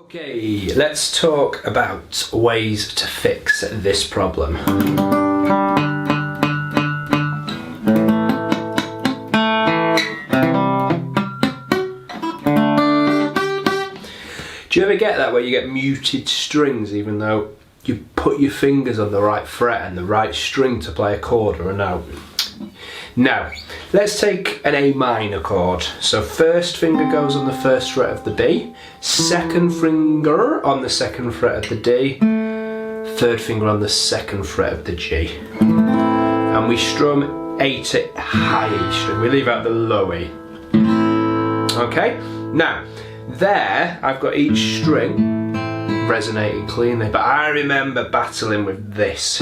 Okay, let's talk about ways to fix this problem. Do you ever get that where you get muted strings even though you put your fingers on the right fret and the right string to play a chord or a note? Now, let's take an A minor chord. So first finger goes on the first fret of the B, second finger on the second fret of the D, third finger on the second fret of the G. And we strum A to high E string, we leave out the low E. Okay, now there I've got each string resonating cleanly, but I remember battling with this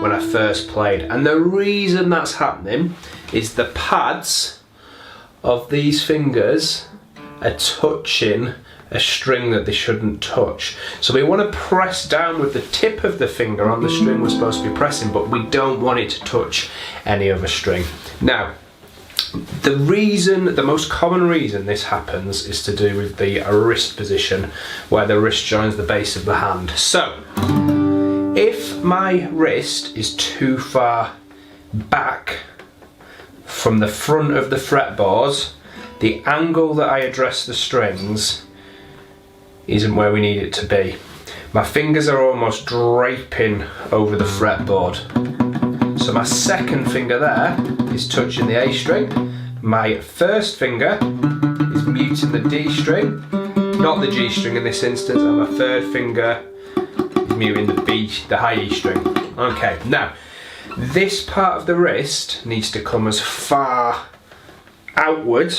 when I first played, and the reason that's happening is the pads of these fingers are touching a string that they shouldn't touch. So we want to press down with the tip of the finger on the string we're supposed to be pressing, but we don't want it to touch any other string. Now, the most common reason this happens is to do with the wrist position, where the wrist joins the base of the hand. So if my wrist is too far back from the front of the fretboard, the angle that I address the strings isn't where we need it to be. My fingers are almost draping over the fretboard. So my second finger there is touching the A string, my first finger is muting the D string, not the G string in this instance, and my third finger muting the high E string. Okay, now this part of the wrist needs to come as far outward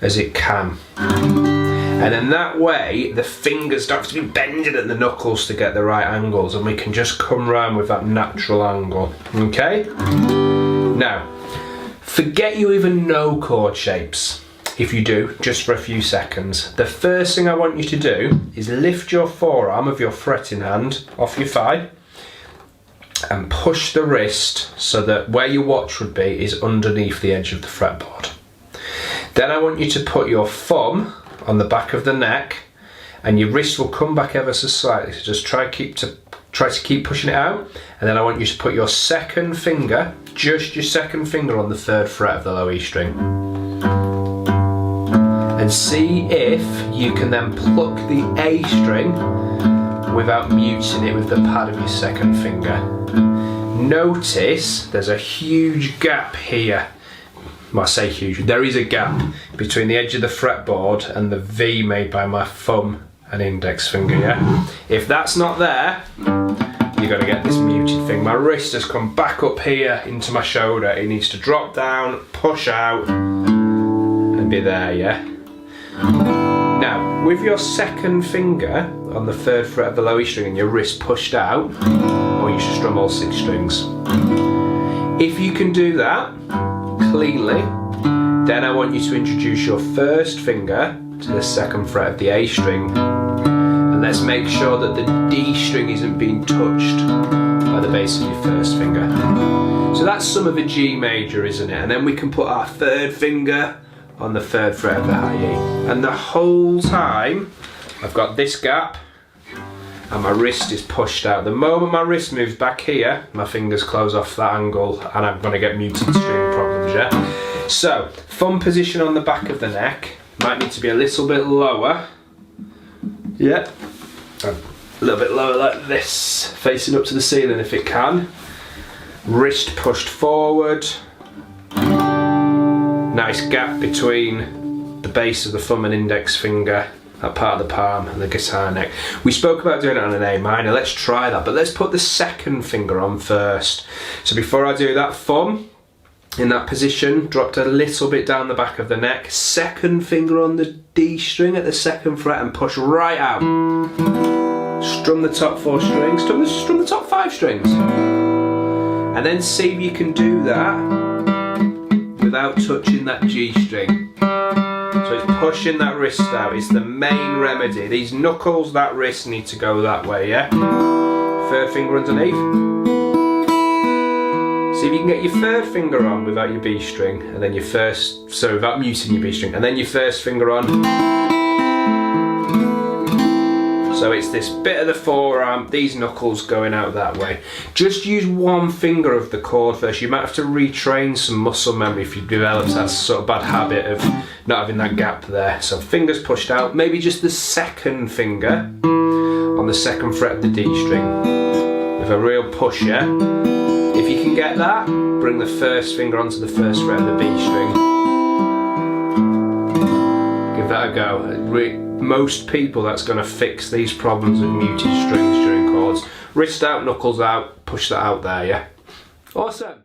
as it can, and in that way the fingers don't have to be bending at the knuckles to get the right angles, and we can just come round with that natural angle. Okay, now forget you even know chord shapes. If you do, just for a few seconds, the first thing I want you to do is lift your forearm of your fretting hand off your thigh and push the wrist so that where your watch would be is underneath the edge of the fretboard. Then I want you to put your thumb on the back of the neck, and your wrist will come back ever so slightly, so just try to keep pushing it out. And then I want you to put your second finger, just your second finger, on the third fret of the low E string. And see if you can then pluck the A string without muting it with the pad of your second finger. Notice there's a huge gap here. Well, I say huge, there is a gap between the edge of the fretboard and the V made by my thumb and index finger, yeah? If that's not there, you're gonna get this muted thing. My wrist has come back up here into my shoulder. It needs to drop down, push out, and be there, yeah? Now, with your second finger on the third fret of the low E string and your wrist pushed out, I want you to strum all 6 strings. If you can do that cleanly, then I want you to introduce your first finger to the second fret of the A string, and let's make sure that the D string isn't being touched by the base of your first finger. So that's some of a G major, isn't it? And then we can put our third finger on the third fret of the high E, and the whole time I've got this gap and my wrist is pushed out. The moment my wrist moves back here, my fingers close off that angle and I'm going to get muted string problems, yeah? So, thumb position on the back of the neck, might need to be a little bit lower, yeah, a little bit lower like this, facing up to the ceiling if it can, wrist pushed forward. Nice gap between the base of the thumb and index finger, that part of the palm, and the guitar neck. We spoke about doing it on an A minor, let's try that, but let's put the second finger on first. So before I do that, thumb in that position, dropped a little bit down the back of the neck, second finger on the D string at the second fret and push right out. Strum the top 4 strings, strum the top 5 strings. And then see if you can do that without touching that G string. So it's pushing that wrist out, it's the main remedy. These knuckles, that wrist need to go that way, yeah? Third finger underneath. See if you can get your third finger on without your B string, and then your first, so without muting your B string, and then your first finger on. So it's this bit of the forearm, these knuckles going out that way. Just use one finger of the chord first. You might have to retrain some muscle memory if you've developed that sort of bad habit of not having that gap there. So fingers pushed out, maybe just the second finger on the second fret of the D string with a real push, yeah? If you can get that, bring the first finger onto the first fret of the B string. Give that a go. Most people, that's going to fix these problems with muted strings during chords. Wrist out, knuckles out, push that out there, yeah? Awesome.